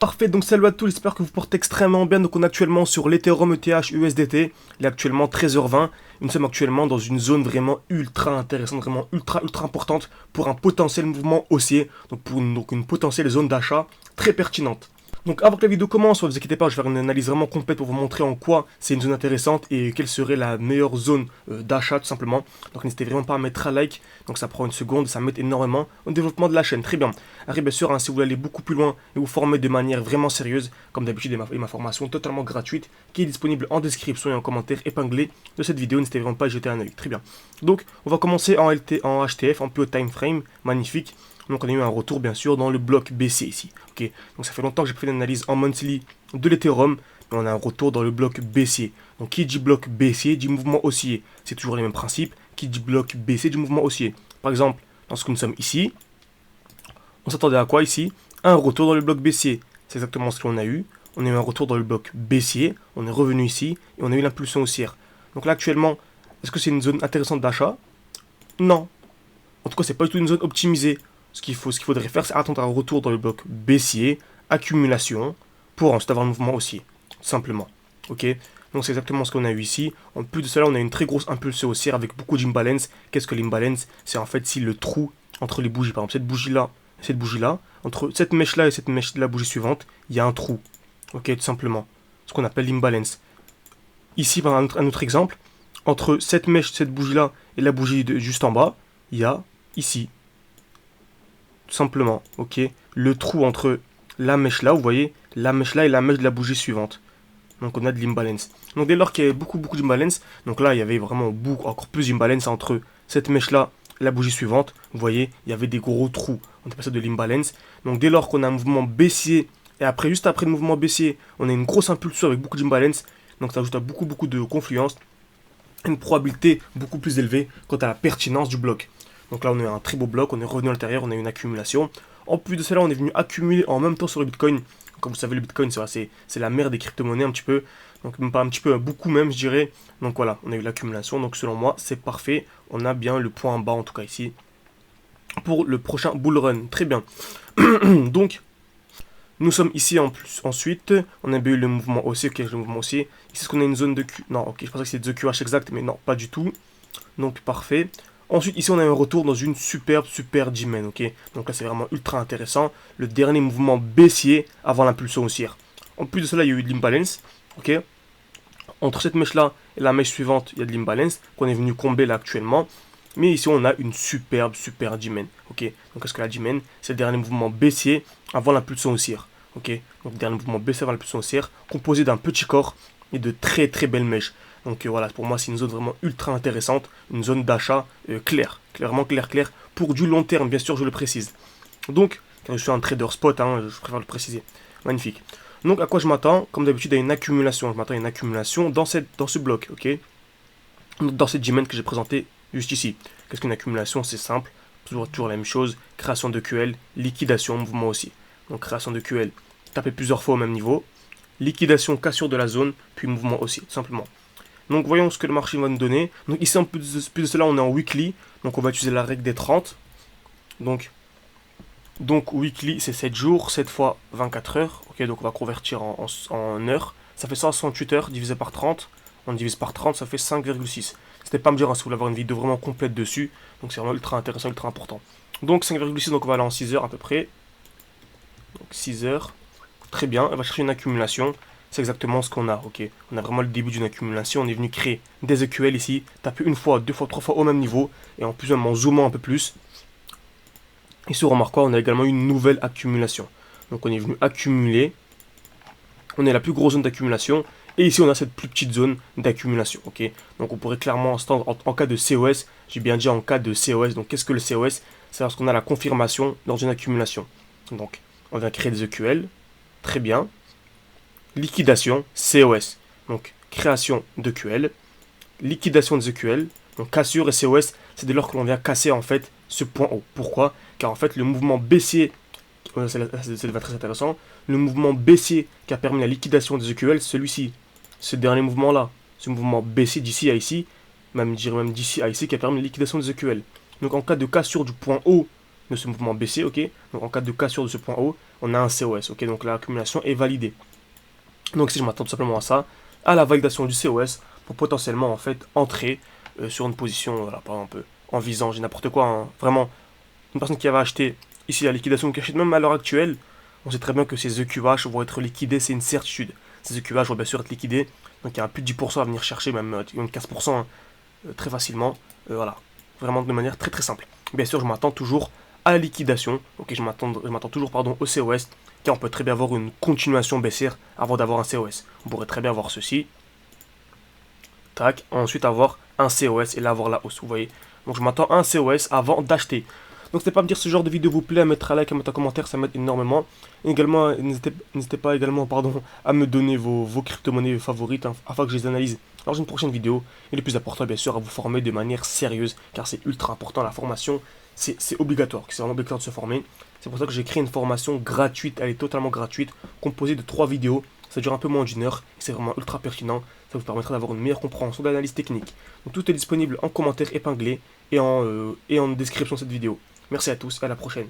Parfait, donc salut à tous, j'espère que vous portez extrêmement bien. Donc on est actuellement sur l'Ethereum ETH USDT, il est actuellement 13h20. Nous sommes actuellement dans une zone vraiment ultra intéressante, vraiment ultra importante pour un potentiel mouvement haussier, donc pour une potentielle zone d'achat très pertinente. Donc avant que la vidéo commence, ne vous inquiétez pas, je vais faire une analyse vraiment complète pour vous montrer en quoi c'est une zone intéressante et quelle serait la meilleure zone d'achat tout simplement. Donc n'hésitez vraiment pas à mettre un like, donc ça prend une seconde, ça m'aide énormément au développement de la chaîne. Très bien. Après bien sûr, hein, si vous voulez aller beaucoup plus loin et vous former de manière vraiment sérieuse, comme d'habitude, il y a ma formation totalement gratuite qui est disponible en description et en commentaire épinglé de cette vidéo, n'hésitez vraiment pas à y jeter un œil. Très bien. Donc on va commencer en HTF, en pure time frame, magnifique. Donc on a eu un retour bien sûr dans le bloc baissier ici. Ok, donc ça fait longtemps que j'ai fait l'analyse en monthly de l'Ethereum, mais on a un retour dans le bloc baissier. Donc qui dit bloc baissier dit mouvement haussier. C'est toujours les mêmes principes. Qui dit bloc baissier dit mouvement haussier. Par exemple, lorsque nous sommes ici, on s'attendait à quoi ici? Un retour dans le bloc baissier. C'est exactement ce qu'on a eu. On a eu un retour dans le bloc baissier. On est revenu ici et on a eu l'impulsion haussière. Donc là actuellement, est-ce que c'est une zone intéressante d'achat? Non. En tout cas, c'est pas du tout une zone optimisée. Ce qu'il faudrait faire, c'est attendre un retour dans le bloc baissier, accumulation, pour ensuite avoir un mouvement haussier. Simplement. Ok. Donc c'est exactement ce qu'on a eu ici. En plus de cela, on a une très grosse impulsion haussière avec beaucoup d'imbalance. Qu'est-ce que l'imbalance? C'est en fait si le trou entre les bougies, par exemple cette bougie-là, entre cette mèche-là et cette mèche de la bougie suivante, il y a un trou. Ok, tout simplement. Ce qu'on appelle l'imbalance. Ici, par un autre exemple, entre cette mèche, cette bougie-là et la bougie juste en bas, il y a ici tout simplement, ok, le trou entre la mèche là, vous voyez, la mèche là et la mèche de la bougie suivante. Donc on a de l'imbalance. Donc dès lors qu'il y avait beaucoup d'imbalance, donc là il y avait vraiment encore plus d'imbalance entre cette mèche là et la bougie suivante, vous voyez, il y avait des gros trous. On appelle ça de l'imbalance. Donc dès lors qu'on a un mouvement baissier, et après, juste après le mouvement baissier, on a une grosse impulsion avec beaucoup d'imbalance, donc ça ajoute à beaucoup de confluence, une probabilité beaucoup plus élevée quant à la pertinence du bloc. Donc là, on a eu un très beau bloc, on est revenu à l'intérieur, on a eu une accumulation. En plus de cela, on est venu accumuler en même temps sur le Bitcoin. Comme vous savez, le Bitcoin, c'est la mère des crypto-monnaies un petit peu. Donc même pas un petit peu, beaucoup même, je dirais. Donc voilà, on a eu l'accumulation. Donc selon moi, c'est parfait. On a bien le point en bas, en tout cas ici, pour le prochain bull run. Très bien. Donc, nous sommes ici en plus. Ensuite, on a eu le mouvement haussier. Ok, le mouvement haussier. Ici, est-ce qu'on a une zone de Q? Non, ok, je pensais que c'était The QH exact, mais non, pas du tout. Donc parfait. Ensuite, ici, on a un retour dans une super G-Man, ok. Donc là, c'est vraiment ultra intéressant. Le dernier mouvement baissier avant l'impulsion haussière. En plus de cela, il y a eu de l'imbalance, ok. Entre cette mèche-là et la mèche suivante, il y a de l'imbalance qu'on est venu combler là actuellement. Mais ici, on a une super G-Man, ok. Donc, est-ce que la G-Man, c'est le dernier mouvement baissier avant l'impulsion haussière, ok. Donc, le dernier mouvement baissier avant l'impulsion haussière, composé d'un petit corps et de très belles mèches. Donc voilà, pour moi, c'est une zone vraiment ultra intéressante, une zone d'achat clairement clair, pour du long terme, bien sûr, je le précise. Donc, quand je suis un trader spot, hein, je préfère le préciser. Magnifique. Donc, à quoi je m'attends? Comme d'habitude, à une accumulation. Je m'attends à une accumulation dans ce bloc, ok? Donc, dans cette dimension que j'ai présenté juste ici. Qu'est-ce qu'une accumulation? C'est simple, toujours la même chose. Création de QL, liquidation, mouvement aussi. Donc, création de QL, taper plusieurs fois au même niveau. Liquidation, cassure de la zone, puis mouvement aussi, simplement. Donc voyons ce que le marché va nous donner. Donc ici en plus de cela on est en weekly. Donc on va utiliser la règle des 30. Donc weekly c'est 7 jours, 7 fois 24 heures. Ok, donc on va convertir en heures. Ça fait 168 heures divisé par 30. On divise par 30, ça fait 5,6. N'hésitez pas à me dire hein, si vous voulez avoir une vidéo vraiment complète dessus. Donc c'est vraiment ultra intéressant, ultra important. Donc 5,6, donc on va aller en 6 heures à peu près. Donc 6 heures. Très bien, on va chercher une accumulation. C'est exactement ce qu'on a, ok. On a vraiment le début d'une accumulation. On est venu créer des EQL ici, taper une fois, deux fois, trois fois au même niveau. Et en plus, même en zoomant un peu plus. Ici, on remarque quoi? On a également une nouvelle accumulation. Donc on est venu accumuler. On est la plus grosse zone d'accumulation. Et ici, on a cette plus petite zone d'accumulation, ok. Donc on pourrait clairement, en cas de COS, j'ai bien dit en cas de COS. Donc qu'est-ce que le COS? C'est lorsqu'on a la confirmation dans une accumulation. Donc on vient créer des EQL. Très bien. Liquidation, COS. Donc, création de QL. Liquidation des EQL. Donc, cassure et COS, c'est dès lors que l'on vient casser en fait ce point haut. Pourquoi? Car en fait, le mouvement baissier, c'est très intéressant, le mouvement baissier qui a permis la liquidation des EQL, celui-ci. Ce dernier mouvement-là. Ce mouvement baissier d'ici à ici, même d'ici à ici, qui a permis la liquidation des EQL. Donc, en cas de cassure du point haut de ce mouvement baissier, ok. Donc en cas de cassure de ce point haut, on a un COS, ok. Donc l'accumulation est validée. Donc si je m'attends tout simplement à ça, à la validation du COS pour potentiellement en fait entrer sur une position, voilà, par exemple en visant, j'ai n'importe quoi, hein. Vraiment, une personne qui avait acheté ici la liquidation ou qui achète même à l'heure actuelle, on sait très bien que ces EQH vont être liquidés, c'est une certitude. Ces EQH vont bien sûr être liquidés, donc il y a plus de 10% à venir chercher, même 15%, hein, très facilement. Voilà, vraiment de manière très très simple. Bien sûr, je m'attends toujours à la liquidation, ok, je m'attends toujours pardon, au COS, car on peut très bien avoir une continuation baissière avant d'avoir un COS. On pourrait très bien avoir ceci, tac, ensuite avoir un COS et là avoir la hausse, vous voyez. Donc je m'attends à un COS avant d'acheter. Donc n'hésitez pas à me dire si ce genre de vidéo vous plaît, à mettre un like, à mettre un commentaire, ça m'aide énormément. Et également, n'hésitez pas également à me donner vos crypto-monnaies favorites, hein, afin que je les analyse dans une prochaine vidéo. Et le plus important, bien sûr, à vous former de manière sérieuse, car c'est ultra important, la formation, c'est obligatoire, c'est vraiment obligatoire de se former. C'est pour ça que j'ai créé une formation gratuite, elle est totalement gratuite, composée de 3 vidéos. Ça dure un peu moins d'1 heure, et c'est vraiment ultra pertinent. Ça vous permettra d'avoir une meilleure compréhension de l'analyse technique. Donc tout est disponible en commentaire épinglé et en description de cette vidéo. Merci à tous et à la prochaine.